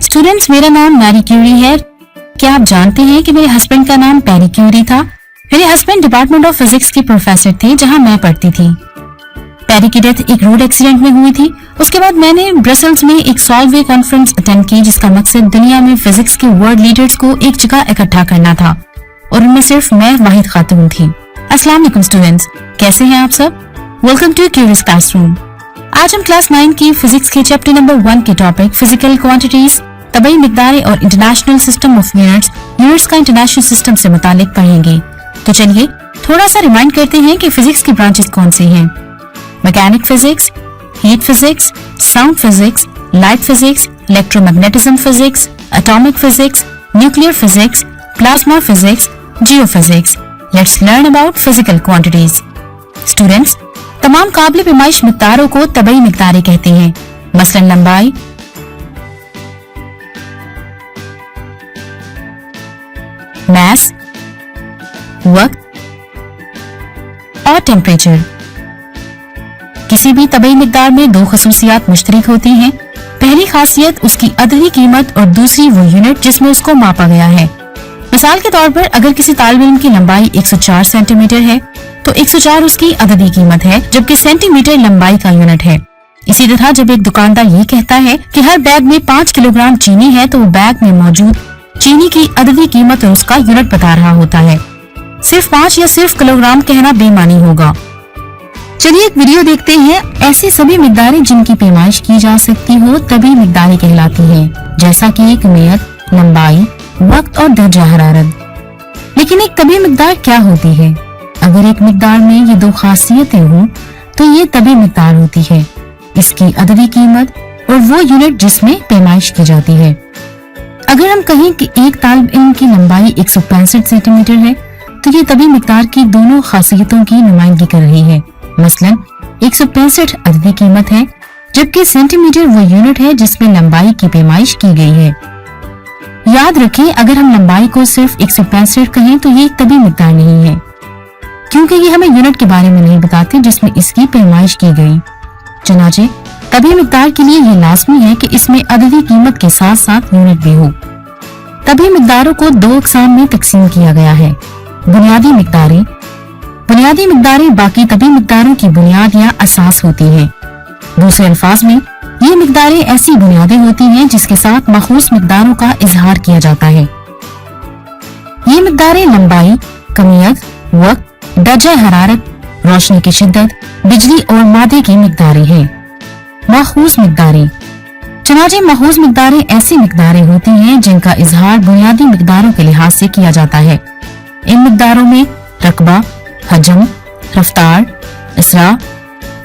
Students, मेरा नाम Marie Curie है। क्या आप जानते हैं कि मेरे हस्बैंड का नाम पेरी क्यूरी था? मेरे हस्बैंड डिपार्टमेंट ऑफ फिजिक्स के प्रोफेसर थे जहां मैं पढ़ती थी। पेरी की डेथ एक रोड एक्सीडेंट में हुई थी। उसके बाद मैंने ब्रसल्स में एक सॉल्वे कॉन्फ्रेंस अटेंड की जिसका मकसद दुनिया में फिजिक्स के वर्ल्ड लीडर्स को एक जगह इकट्ठा करना था और उनमें सिर्फ मैं वाहिद खातून थी। अस्सलाम वालेकुम स्टूडेंट्स, कैसे हैं आप सब? Welcome to curious classroom. आज हम क्लास 9 की फिजिक्स के चैप्टर नंबर 1 के टॉपिक फिजिकल क्वांटिटीज, तबई मिकदारें और इंटरनेशनल सिस्टम ऑफ यूनिट्स का इंटरनेशनल सिस्टम से मुतालिक पढ़ेंगे। तो चलिए थोड़ा सा रिमाइंड करते हैं कि फिजिक्स की ब्रांचेस कौन सी हैं। Mechanic physics, heat physics, sound physics, light physics, electromagnetism physics, atomic physics, nuclear physics, plasma physics, geophysics. Let's learn about physical quantities. Students, तमाम काबिल पैमाइश मिकदारों को तबई मिकदारें कहते हैं। मसलन लंबाई, मास, वक्त और टेम्परेचर। किसी भी तबई मिकदार में दो खसूसियात मुश्तरक होती हैं। पहली खासियत उसकी अददी कीमत और दूसरी वो यूनिट जिसमें उसको मापा गया है। मिसाल के तौर पर अगर किसी तालिब इल्म की लंबाई 104 सेंटीमीटर है तो 104 उसकी अददी कीमत है, जबकि सेंटीमीटर लंबाई का यूनिट है। इसी तरह जब एक दुकानदार ये कहता है कि हर बैग में 5 किलोग्राम चीनी है तो वो बैग में मौजूद चीनी की अददी कीमत और उसका यूनिट बता रहा होता है। सिर्फ 5 या सिर्फ किलोग्राम कहना बेमानी होगा। चलिए एक वीडियो देखते हैं। ऐसी सभी मिकदारें जिनकी पैमाइश की जा सकती हो तभी मिकदारें कहलाती हैं, जैसा कि कमियत, लंबाई, वक्त और दर्जा हरारत। लेकिन एक तबी मिकदार क्या होती है? अगर एक मिकदार में ये दो खासियतें हों तो ये तबी मिकदार होती है, इसकी अददी कीमत और वो यूनिट जिसमें पैमाइश की जाती है। अगर हम कहें कि एक तालिब इल्म की लंबाई 165 सेंटीमीटर है तो ये तबी मिकदार की दोनों खासियतों की नुमाइंदगी कर रही है। मसलन 165 अददी कीमत है, जबकि सेंटीमीटर वो यूनिट है जिसमें लंबाई की पैमाइश की गई है। याद रखें, अगर हम लंबाई को सिर्फ 165 कहें तो ये एक तबी मिकदार नहीं है, क्योंकि ये हमें यूनिट के बारे में नहीं बताते जिसमें इसकी पैमाइश की गई। चनाचे तबी मिकदार के लिए ये लाजमी है कि इसमें अददी कीमत के साथ साथ यूनिट भी हो। तबी मिकदारों को दो अक़साम में तकसीम किया गया है। बुनियादी मिकदारें। बुनियादी मिकदारें बाकी तबी मिकदारों की बुनियाद या असास होती हैं। दूसरे अल्फाज में ये मिकदारें ऐसी बुनियादें होती हैं जिसके साथ मखसूस मिकदारों का इजहार किया जाता है। ये मिकदारें लंबाई, कमियत, वक्त, दर्जा हरारत, रोशनी की शिद्दत, बिजली और मादे की मिकदारें हैं। मखसूस मिकदारें। चनाचे मखसूस मिकदारें ऐसी मिकदारें होती हैं जिनका इजहार बुनियादी मिकदारों के लिहाज से किया जाता है। इन मिकदारों में रकबा, हजम, रफ्तार, इसरा,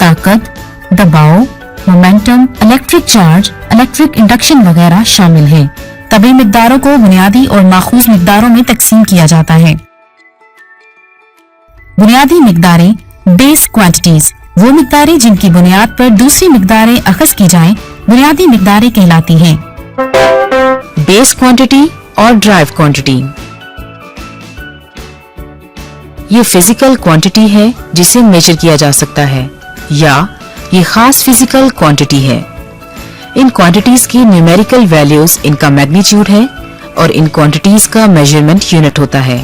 ताकत, दबाव, momentum, electric charge, electric induction वगैरह शामिल हैं। तबी मिकदारों को बुनियादी और मखसूस मिकदारों में तकसीम किया जाता है। बुनियादी मिकदारें, बेस क्वांटिटीज, वो मिकदारें जिनकी बुनियाद पर दूसरी मिकदारें अखज़ की जाएं, बुनियादी मिकदारें कहलाती हैं। बेस क्वांटिटी और ड्राइव क्वांटिटी। ये फिजिकल क्वांटिटी है जिसे मेजर किया जा सकता है या ये खास फिजिकल क्वांटिटी है। इन क्वांटिटीज की न्यूमेरिकल वैल्यूज इनका मैग्नीट्यूड है और इन क्वांटिटीज का मेजरमेंट यूनिट होता है।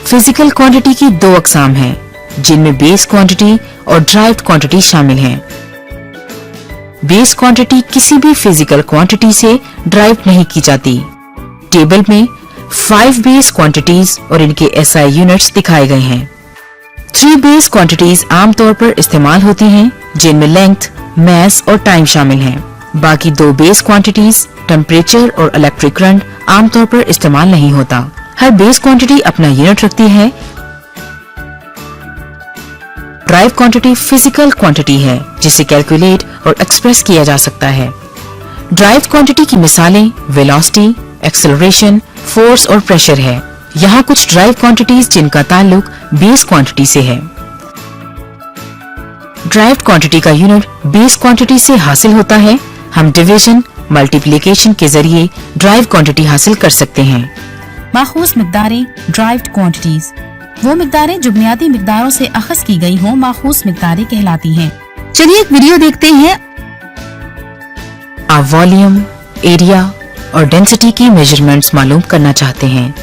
फिजिकल क्वांटिटी की दो अक़साम हैं जिनमें बेस क्वांटिटी और ड्राइव्ड क्वांटिटी शामिल हैं। बेस क्वांटिटी किसी भी फिजिकल क्वांटिटी से ड्राइव नहीं की जाती। टेबल में 5 बेस क्वांटिटीज और इनके SI यूनिट्स दिखाए गए हैं। 3 बेस क्वांटिटीज आमतौर पर इस्तेमाल होती हैं जिनमें लेंथ, मास और टाइम शामिल हैं। बाकी 2 बेस क्वांटिटीज टेम्परेचर और इलेक्ट्रिक करंट आमतौर पर इस्तेमाल नहीं होता। हर बेस क्वांटिटी अपना यूनिट रखती है। ड्राइव क्वांटिटी फिजिकल क्वांटिटी है जिसे कैलकुलेट और एक्सप्रेस किया जा सकता है। ड्राइव क्वांटिटी की मिसालें वेलोसिटी, एक्सेलरेशन, फोर्स और प्रेशर है। यहाँ कुछ ड्राइव क्वांटिटीज जिनका ताल्लुक बेस क्वांटिटी से है। ड्राइव क्वांटिटी का यूनिट बेस क्वांटिटी से हासिल होता है। हम डिवीजन, मल्टीप्लिकेशन के जरिए ड्राइव क्वांटिटी हासिल कर सकते हैं। मखसूस मिकदारें, ड्राइव्ड क्वांटिटीज, वो मिकदारें जो बुनियादी मिकदारों से अखज़ की गई हों, मखसूस मिकदारें कहलाती हैं। चलिए एक वीडियो देखते हैं। A volume, area, और डेंसिटी की मेजरमेंट्स मालूम करना चाहते हैं।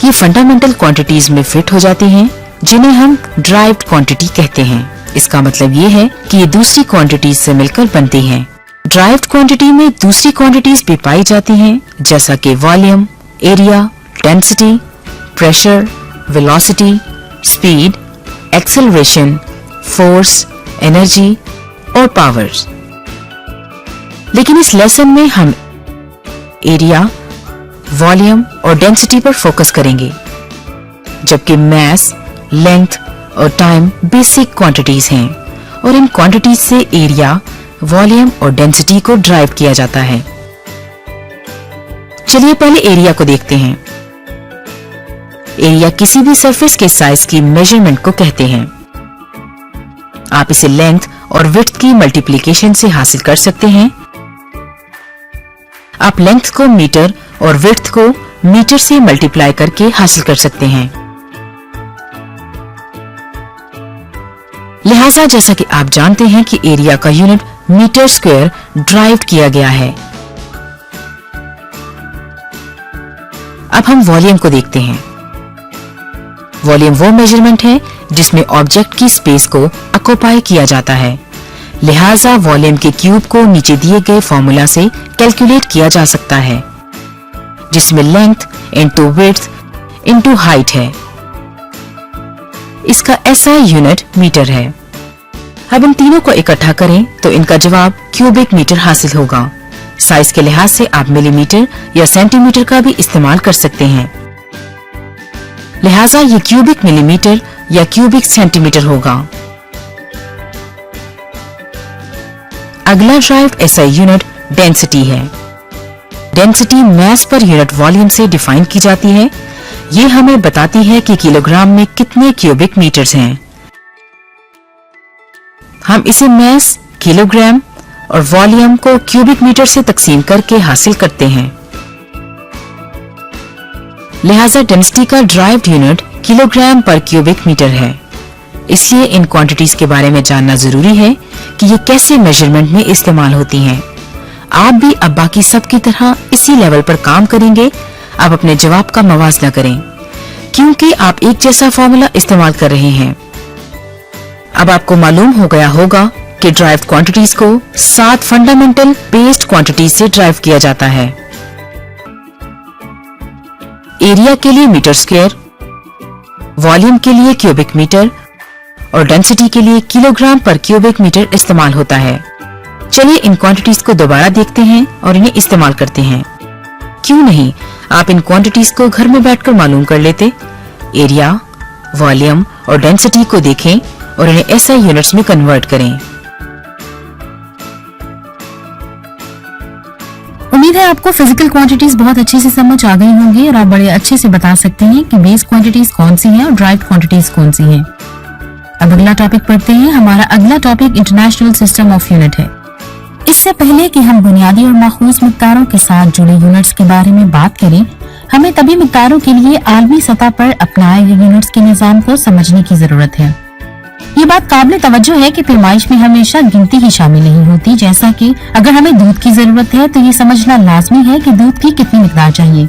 ये फंडामेंटल क्वांटिटीज में फिट हो जाती हैं, जिन्हें हम ड्राइव्ड क्वांटिटी कहते हैं। इसका मतलब ये है कि ये दूसरी क्वांटिटीज से मिलकर बनती हैं। ड्राइव्ड क्वांटिटी में दूसरी क्वांटिटीज भी पाई जाती हैं, जैसा कि volume, area, density, pressure, velocity, speed, acceleration, force, energy और पावर्स। लेकिन इस लेसन में हम एरिया, वॉल्यूम और डेंसिटी पर फोकस करेंगे, जबकि मास, लेंथ और टाइम बेसिक क्वांटिटीज हैं और इन क्वांटिटीज से एरिया, वॉल्यूम और डेंसिटी को ड्राइव किया जाता है। चलिए पहले एरिया को देखते हैं। एरिया किसी भी सरफेस के साइज की मेजरमेंट को कहते हैं। आप इसे लेंथ और विड्थ की मल्टीप्लिकेशन से हासिल कर सकते हैं। आप लेंथ को मीटर और विड्थ को मीटर से मल्टीप्लाई करके हासिल कर सकते हैं। लिहाजा जैसा कि आप जानते हैं कि एरिया का यूनिट मीटर स्क्वायर ड्राइव किया गया है। अब हम वॉल्यूम को देखते हैं। वॉल्यूम वो मेजरमेंट है जिसमें ऑब्जेक्ट की स्पेस को ऑक्यूपाई किया जाता है। लिहाजा वॉल्यूम के क्यूब को नीचे दिए गए फॉर्मूला से कैलकुलेट किया जा सकता है, जिसमें length into width into height है। इसका SI यूनिट मीटर है। अब इन तीनों को इकट्ठा करें तो इनका जवाब क्यूबिक मीटर हासिल होगा। साइज के लिहाज से आप मिलीमीटर या सेंटीमीटर का भी इस्तेमाल कर सकते हैं। लिहाजा ये क्यूबिक मिलीमीटर या क्यूबिक सेंटीमीटर होगा। अगला ड्राइव SI यूनिट डेंसिटी है। Density mass per unit volume से डिफाइन की जाती है। ये हमें बताती है कि किलोग्राम में कितने क्यूबिक मीटर्स हैं। हम इसे मास, किलोग्राम और वॉल्यूम को क्यूबिक मीटर से तकसीम करके हासिल करते हैं। लिहाजा डेंसिटी का ड्राइव्ड यूनिट किलोग्राम पर क्यूबिक मीटर है। इसलिए इन क्वांटिटीज के बारे में जानना जरूरी है कि ये कैसे मेजरमेंट में इस्तेमाल होती हैं। आप भी अब बाकी सब की तरह इसी लेवल पर काम करेंगे। आप अपने जवाब का मवाजना करें, क्योंकि आप एक जैसा फॉर्मूला इस्तेमाल कर रहे हैं। अब आपको मालूम हो गया होगा कि ड्राइव्ड क्वांटिटीज को 7 फंडामेंटल बेस्ड क्वांटिटीज से ड्राइव किया जाता है। एरिया के लिए मीटर स्क्वायर, वॉल्यूम के लिए क्यूबिक मीटर और डेंसिटी के लिए किलोग्राम पर क्यूबिक मीटर इस्तेमाल होता है। चलिए इन क्वांटिटीज को दोबारा देखते हैं और इन्हें इस्तेमाल करते हैं। क्यों नहीं, आप इन क्वांटिटीज को घर में बैठकर मालूम कर लेते। एरिया, वॉल्यूम और डेंसिटी को देखें और इन्हें SI यूनिट्स में कन्वर्ट करें। उम्मीद है आपको फिजिकल क्वांटिटीज बहुत अच्छे से समझ आ गई होंगी और आप बड़े अच्छे से बता सकते हैं कि बेस क्वांटिटीज कौन सी हैं और ड्राइव्ड क्वांटिटीज कौन सी हैं। अब अगला टॉपिक पढ़ते हैं। हमारा अगला topic international system of unit है। इससे पहले कि हम बुनियादी और माखूज मिकदारों के साथ जुड़े यूनिट्स के बारे में बात करें, हमें तभी मिकदारों के लिए आलमी सतह पर अपनाए गए यूनिट्स के निजाम को समझने की जरूरत है। ये बात काबिल तवज्जो है कि पैमाइश में हमेशा गिनती ही शामिल नहीं होती। जैसा कि अगर हमें दूध की जरूरत है तो ये समझना लाजमी है कि दूध की कितनी मिकदार चाहिए।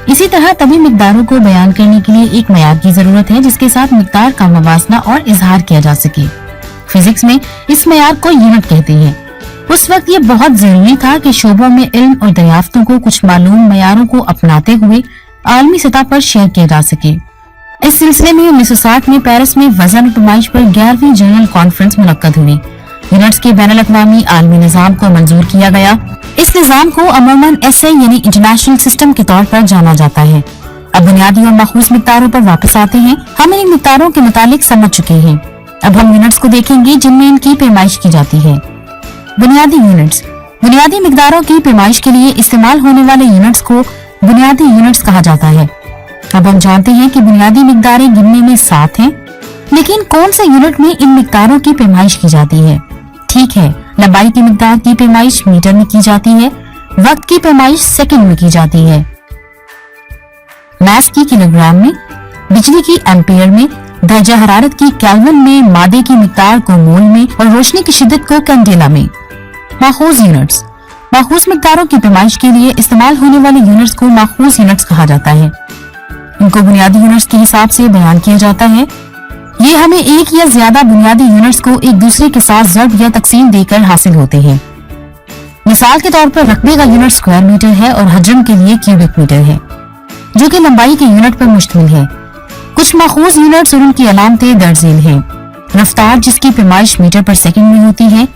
इसी तरह तभी मिकदारों को बयान करने के लिए एक मयार की जरूरत है जिसके साथ मिकदार का मवाजना और इजहार किया जा सके। फिजिक्स में इस मयार को यूनिट कहते हैं। उस वक्त ये बहुत जरूरी था कि शोबों में इल्म और दरियाफ्तों को कुछ मालूम मयारों को अपनाते हुए आलमी सतह पर शेयर किया जा सके। इस सिलसिले में 1960 में पेरिस में वजन पैमाइश पर 11वीं जनरल कॉन्फ्रेंस मुनक्कद हुई। यूनिट्स के बैनुल अक़वामी आलमी निज़ाम को मंजूर किया गया। इस निज़ाम को अमूमन SI यानी इंटरनेशनल सिस्टम के तौर पर जाना जाता है। अब बुनियादी और माखूज मिकदारों पर वापस आते हैं। हम इन मिकदारों के मुतालिक समझ चुके हैं। अब हम यूनिट्स को देखेंगे जिनमें इनकी पैमाइश की जाती है। बुनियादी यूनिट्स, बुनियादी मिकदारों की पैमाइश के लिए इस्तेमाल होने वाले यूनिट्स को बुनियादी यूनिट्स कहा जाता है। अब हम जानते हैं कि बुनियादी मिकदारें गिनने में 7 हैं, लेकिन कौन से यूनिट में इन मिकदारों की पैमाइश की जाती है? ठीक है, लंबाई की मिकदार की पैमाइश मीटर में की जाती है, वक्त की पैमाइश सेकंड में की जाती है, मास की किलोग्राम में, बिजली की एम्पियर में, दर्जा हरारत की केल्विन में, मादे की मिकदार को मोल में और रोशनी की शिद्दत को कैंडेला में। माखूज यूनिट्स, माखूज मिकदारों की पैमाइश के लिए इस्तेमाल होने वाले यूनिट्स को माखूज यूनिट्स कहा जाता है। इनको बुनियादी यूनिट्स के हिसाब से बयान किया जाता है। ये हमें एक या ज्यादा बुनियादी यूनिट्स को एक दूसरे के साथ ज़ब्त या तकसीम देकर हासिल होते हैं। मिसाल के तौर पर रकबे का यूनिट स्क्वायर मीटर है और हजम के लिए क्यूबिक मीटर है, जो कि लंबाई के यूनिट पर मुश्तमिल है। कुछ माखूज यूनिट्स और उनकी अलामतें दर्ज झेल हैं। रफ्तार, जिसकी पैमाइश मीटर पर सेकंड में होती है।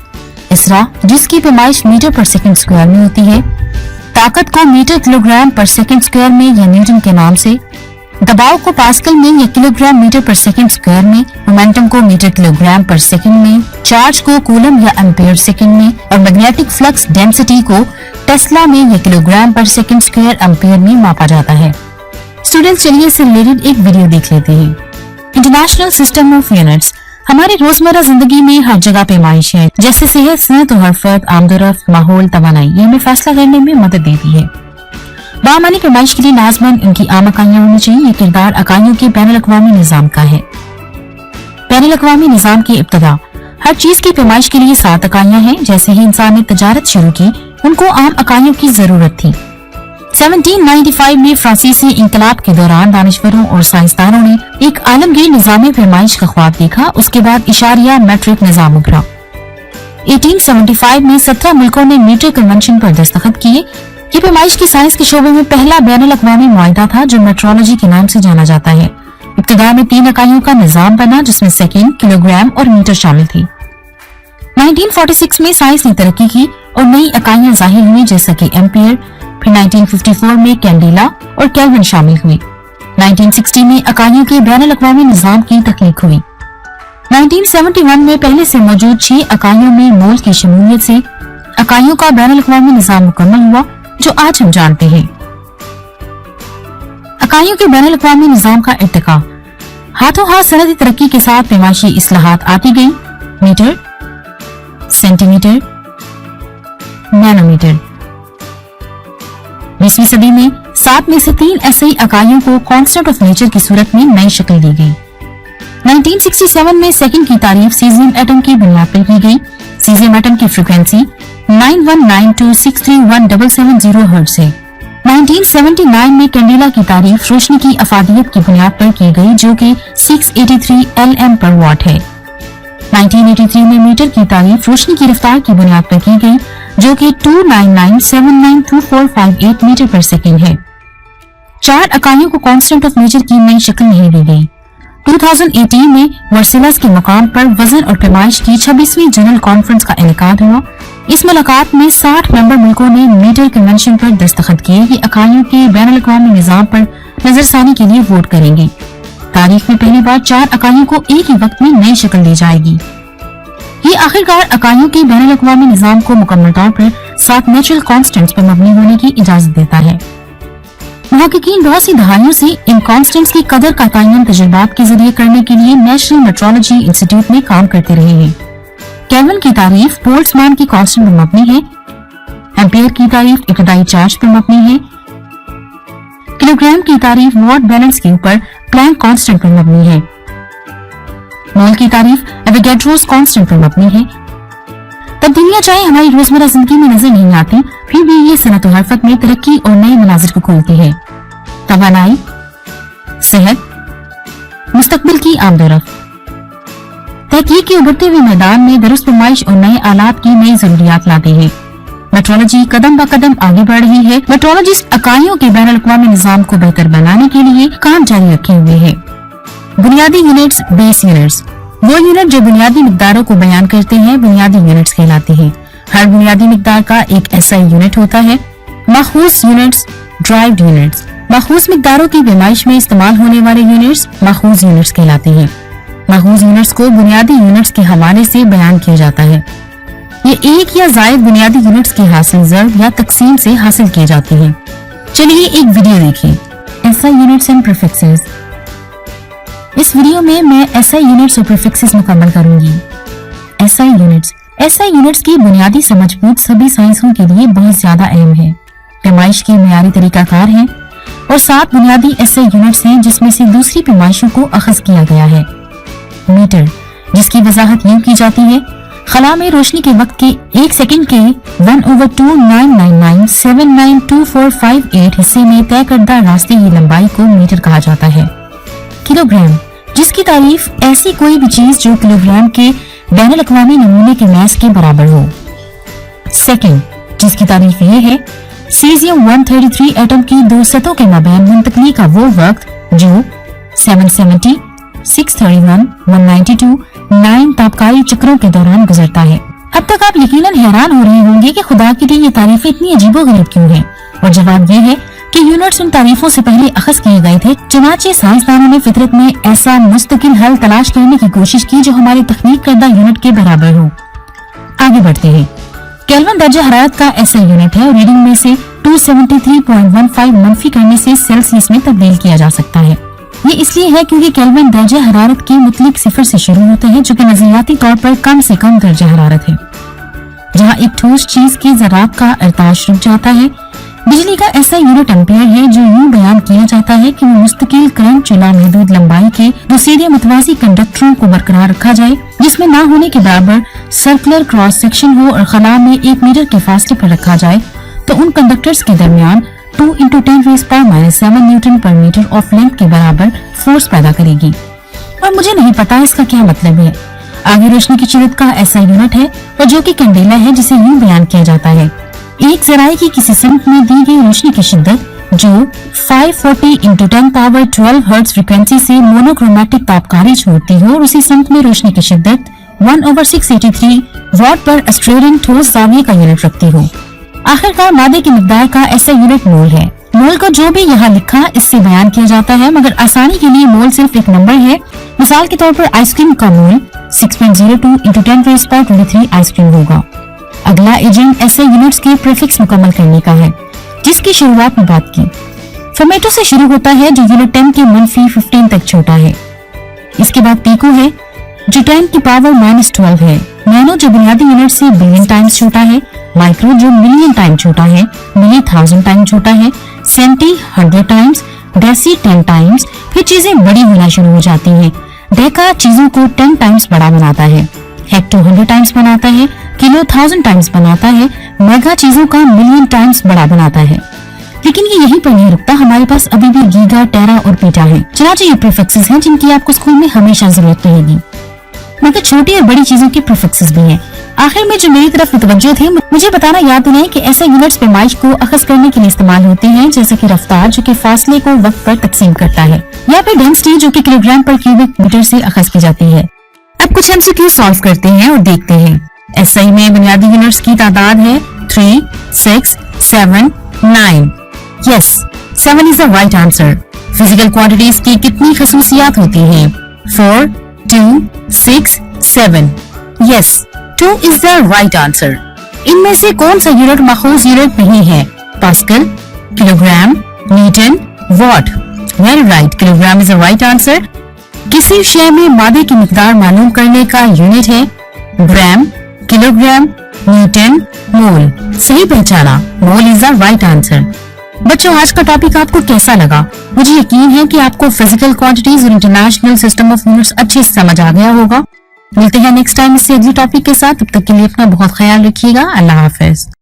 इसरा, जिसकी पैमाइश मीटर पर सेकंड स्क्वायर में होती है। ताकत को मीटर किलोग्राम पर सेकंड स्क्वायर में या न्यूटन के नाम से। दबाव को पास्कल में या किलोग्राम मीटर पर सेकंड स्क्वायर में। मोमेंटम को मीटर किलोग्राम पर सेकंड में। चार्ज को कूलम या एम्पेयर सेकंड में। और मैग्नेटिक फ्लक्स डेंसिटी को टेस्ला में या किलोग्राम पर सेकंड स्क्वायर एम्पेयर में मापा जाता है। स्टूडेंट्स, चलिए इससे रिलेटेड एक वीडियो देख लेते हैं। इंटरनेशनल सिस्टम ऑफ यूनिट्स हमारी रोजमर्रा जिंदगी में हर जगह पैमाइश है, जैसे सेहत, सनत और हरफत, आमदोरफ्त, माहौल, तवानाई। ये हमें फैसला करने में मदद देती है। बामानी पैमाइश के लिए लाजमन इनकी आम इकाइयां होनी चाहिए। ये किरदार इकाइयों के बैनुल-अक़वामी निज़ाम का है। बैनुल-अक़वामी निज़ाम की इब्तिदा हर चीज की पैमाइश के लिए 7 इकाइयां हैं। जैसे ही इंसान ने तजारत शुरू की, उनको आम इकाइयों की जरूरत थी। 1795 में फ्रांसीसी इंकलाब के दौरान दानिशवरों और साइंसदानों ने एक आलमगीर निज़ामी पैमाइश का ख्वाब देखा। उसके बाद इशारिया मेट्रिक निज़ाम उभरा। 1875 में 17 मुल्कों ने मीटर कन्वेंशन पर दस्तखत किए। ये पैमाइश की साइंस के शोबे में पहला बैनुल-अक़वामी मुआहिदा था, जो मेट्रोलॉजी के नाम से जाना जाता है। इब्तिदा में 3 इकाइयों का निज़ाम बना, जिसमें सेकंड, किलोग्राम और मीटर शामिल थी। 1946 में साइंस ने तरक्की की और नई इकाइयां जाहिर हुई, जैसा कि एम्पियर। फिर 1954 में कैंडेला और केल्विन शामिल हुए। 1960 में इकाइयों के बैनुल-अक़वामी निज़ाम की तख्लीक हुई। 1971 में पहले से मौजूद 6 इकाइयों में मोल की शमूलियत से इकाइयों का बैनुल-अक़वामी निज़ाम मुकम्मल हुआ, जो आज हम जानते हैं। इकाइयों के बैनुल-अक़वामी निज़ाम का इर्तिका हाथों हाथ सनदी तरक्की के साथ पैमाइशी इस्लाहात आती गई। Metre, centimetre, nanometre. 20वीं सदी में 7 में से 3 ऐसी इकाइयों को कांस्टेंट ऑफ नेचर की सूरत में नई शक्ल दी गई। 1967 में सेकंड की तारीफ सीजियम एटम की बुनियाद पर की गई। सीजियम एटम की फ्रीक्वेंसी 9192631770 हर्ट्ज है। 1979 में कैंडेला की तारीफ रोशनी की अफादियत की बुनियाद पर की गई, जो कि 683 LM पर वाट है। 1983 में मीटर की तारीफ रोशनी की रफ्तार की बुनियाद पर की गई, जो कि 299792458 मीटर पर सेकंड है। 4 इकाइयों को कांस्टेंट ऑफ नेचर की नई शक्ल नहीं दी गई। 2018 में वर्सिलस के मुकाम पर वजन और पैमाइश की 26वीं जनरल कॉन्फ्रेंस का इनेकाद हुआ। इस मुलाकात में 60 मेंबर मुल्कों ने मीटर कन्वेंशन पर दस्तखत किए। ये इकाइयों के बैनुल-अक़वामी निज़ाम पर नजरसानी के लिए वोट करेंगे। तारीख में पहली बार 4 इकाइयों को एक ही वक्त में नई शक्ल दी जाएगी। ये आखिरकार इकाइयों के बैनुल-अक़वामी निज़ाम को मुकम्मल तौर पर 7 नेचुरल कांस्टेंट्स पर मबनी होने की इजाजत देता है। मुहक्किकीन बहुत सी दहाइयों से इन कांस्टेंट्स की कदर का तयन तजुर्बात के जरिए करने के लिए नेशनल मेट्रोलॉजी इंस्टीट्यूट में काम करते रहे हैं। केल्विन की तारीफ बोल्ट्जमान की कांस्टेंट पर मबनी है। एम्पियर की तारीफ इब्तिदाई चार्ज पर मबनी है। किलोग्राम की तारीफ वॉट बैलेंस के ऊपर प्लैंक कांस्टेंट पर मबनी है। मोल की तारीफ एवोगैड्रोस कांस्टेंट पर मबनी है। तब्दीलियां चाहे हमारी रोजमर्रा जिंदगी में नजर नहीं आती, फिर भी ये सनत और हरफत में तरक्की और नए मनाजिर को खोलती है। तवानाई, सेहत, मुस्तकबिल की आमदोरफ्त। तहकीक के उभरते हुए मैदान में दुरुस्त पैमाइश और नए आलात की नई जरूरियात लाती है। मेट्रोलॉजी कदम ब कदम आगे बढ़ रही है। मेट्रोलॉजिस्ट इकाइयों के बैनुल-अक़वामी निज़ाम को बेहतर बनाने के लिए काम जारी रखे हुए है। बुनियादी यूनिट्स, बेस यूनिट्स। वो यूनिट जो बुनियादी मिकदारों को बयान करते हैं बुनियादी यूनिट्स कहलाती है। हर बुनियादी मिकदार का एक SI यूनिट होता है। माखूज यूनिट्स, ड्राइव्ड यूनिट्स। माखूज मिकदारों की पैमाइश में इस्तेमाल होने वाले यूनिट्स माखूज यूनिट्स कहलाते हैं। माखूज यूनिट्स को बुनियादी यूनिट्स के हवाले से बयान किया जाता है। ये एक या ज़ायद बुनियादी यूनिट्स की हासिल ज़र्ब या तकसीम से हासिल किए जाते हैं। चलिए एक वीडियो देखिए। SI units and prefixes. इस वीडियो में मैं SI यूनिट्स और प्रीफिक्सेस मुकम्मल करूंगी। SI यूनिट्स की बुनियादी समझ बूझ सभी साइंसों के लिए बहुत ज्यादा अहम है। पैमाइश के मियारी तरीकाकार हैं और 7 बुनियादी SI यूनिट्स हैं, जिसमें से दूसरी पैमाइशों को अखज़ किया गया है। मीटर, जिसकी वजाहत यूं की जाती है खला में रोशनी के वक्त के 1 सेकंड के 1/2999799248 हिस्से में तय करदा रास्ते की लंबाई को मीटर कहा जाता है। किलोग्राम, जिसकी तारीफ ऐसी कोई भी चीज जो किलोग्राम के बैनुल अक़वामी नमूने के मैस के बराबर हो। सेकंड, जिसकी तारीफ ये है सीजियम 133 एटम की दो सतहों के माबैन मुंतकली का वो वक्त जो 770, 631, 192, 9 तापकारी चक्रों के दौरान गुजरता है। अब तक आप यकीनन हैरान हो रहे होंगे कि खुदा के लिए ये तारीफें इतनी अजीबोगरीब क्यों हैं, और जवाब ये है कि यूनिट्स उन तारीफों से पहले अखज़ किए गए थे। चुनांचे साइंसदानों ने फितरत में ऐसा मुस्तकिल हल तलाश करने की कोशिश की जो हमारी तख्नीक करदा यूनिट के बराबर हो। आगे बढ़ते हैं। केल्विन दर्जा हरारत का ऐसा यूनिट है और रीडिंग में से 273.15 मनफी करने से सेल्सियस में तब्दील किया जा सकता है। ये इसलिए है क्योंकि केल्विन दर्जा हरारत के मुतलिक सिफर से शुरू होते हैं, जो कि नजरियाती तौर पर कम से कम दर्जा हरारत है। जहाँ एक ठोस चीज के ज़रात का इरताश रुक जाता है। बिजली का ऐसा यूनिट एम्पियर है जो यूं बयान किया जाता है कि वो मुस्तकिल करंट जो लामहदूद लंबाई के दो सीधे मुतवाज़ी कंडक्टरों को बरकरार रखा जाए, जिसमें ना होने के बराबर सर्कुलर क्रॉस सेक्शन हो और खला में 1 मीटर के फासले पर रखा जाए, तो उन कंडक्टर्स के दरमियान 2 × 10⁻⁷ न्यूटन पर मीटर ऑफ लेंथ के बराबर फोर्स पैदा करेगी। और मुझे नहीं पता इसका क्या मतलब है। आगे रोशनी की शिद्दत का ऐसा यूनिट है और जो कि कैंडेला है, जिसे यूं बयान किया जाता है एक जराए की किसी सनक में दी गई रोशनी की शिद्दत जो 540 × 10⁻12 हर्ट्ज फ्रीक्वेंसी से मोनोक्रोमैटिक तापकारी छोड़ती हो, और उसी सनक में रोशनी की शिद्दत 1/683 वॉट पर ऑस्ट्रेलियन ठोस जाविये का यूनिट रखती हो। आखिरकार मादे की मिकदार का ऐसा यूनिट मोल है। मोल को जो भी यहाँ लिखा इससे बयान किया जाता है, मगर आसानी के लिए मोल सिर्फ एक नंबर है। मिसाल के तौर पर आइसक्रीम का मोल 6.02 × 10⁻23 आइसक्रीम होगा। अगला एजेंट ऐसे यूनिट्स के प्रीफिक्स मुकम्मल करने का है, जिसकी शुरुआत में बात की। फर्मेटो से शुरू होता है जो यूनिट 10 के -15 तक छोटा है। इसके बाद पीको है जो 10 की पावर -12 है। नैनो जो बुनियादी यूनिट से बिलियन टाइम्स छोटा है। माइक्रो जो मिलियन टाइम छोटा है। मिली 1000 टाइम छोटा है। Centi 100 times. Deci 10 times. फिर चीजें बड़ी होना शुरू हो जाती हैं। डेका चीजों को 10 टाइम्स बड़ा बनाता है। हेक्टो 100 टाइम्स बनाता है। किलो 1000 टाइम्स बनाता है। मेगा चीजों का मिलियन टाइम्स बड़ा बनाता है। लेकिन ये यहीं पर नहीं रुकता, हमारे पास अभी भी गीगा, टेरा और पीटा है। चनाचे ये प्रीफिक्सेस हैं जिनकी आपको स्कूल में हमेशा जरूरत रहेगी, मगर छोटी और बड़ी चीजों के प्रीफिक्सेस भी हैं। आखिर में जो मेरी तरफ मुतवज्जो थे, मुझे बताना याद दिलाएं कि ऐसे यूनिट्स पैमाइश को अखज़ करने के लिए इस्तेमाल होते हैं, जैसे कि रफ्तार जो कि फासले को वक्त पर तकसीम करता है, या फिर डेंसिटी जो कि किलोग्राम पर क्यूबिक मीटर से अखज़ की जाती है। अब कुछ MCQ सॉल्व करते हैं और देखते हैं। SI में बुनियादी यूनिट्स की तादाद है 3, 6, 7, 9। Yes, 7 is the right answer. Physical quantities की कितनी खसूसियात होती हैं? 4, 2, 6, 7। Yes, 2 is the right answer. इनमें से कौन सा यूनिट माखूज यूनिट नहीं है? Pascal, kilogram, Newton, what. Very right, kilogram is the right answer. किसी शय में मादे की मिकदार मालूम करने का यूनिट है ग्राम, किलोग्राम, न्यूटन, मोल। सही पहचाना, mole is the right answer. बच्चों, आज का टॉपिक आपको कैसा लगा? मुझे यकीन है कि आपको फिजिकल क्वांटिटीज और इंटरनेशनल सिस्टम ऑफ यूनिट्स अच्छे से समझ आ गया होगा। मिलते हैं नेक्स्ट टाइम इससे अगले टॉपिक के साथ। तब तक के लिए अपना बहुत ख्याल रखिएगा। अल्लाह हाफिज।